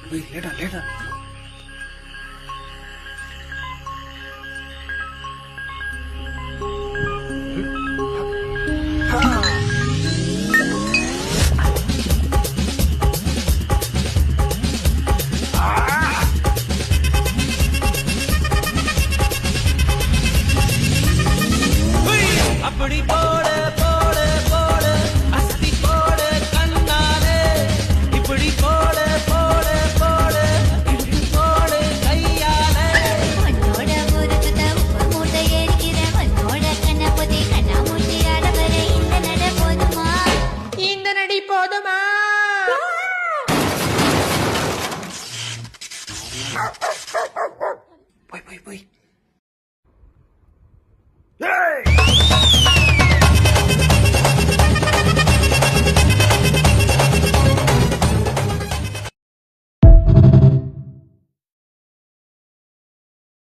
லேடா லேடா. அப்படி போடு போடு போடு அஸ்தி போடு கண்ணாலே, இப்படி போடு போடு போடு இப்படி போடு கையாலே. உன்னோட ஊருக்கு உப்பு மூட்டை ஏறிக்கிற உன்னோட கண்ணாபதி கண்ணாமூச்சி ஆடவர இந்த நட போதுமா, இந்த நடி போதுமா? போய் போய் போய்.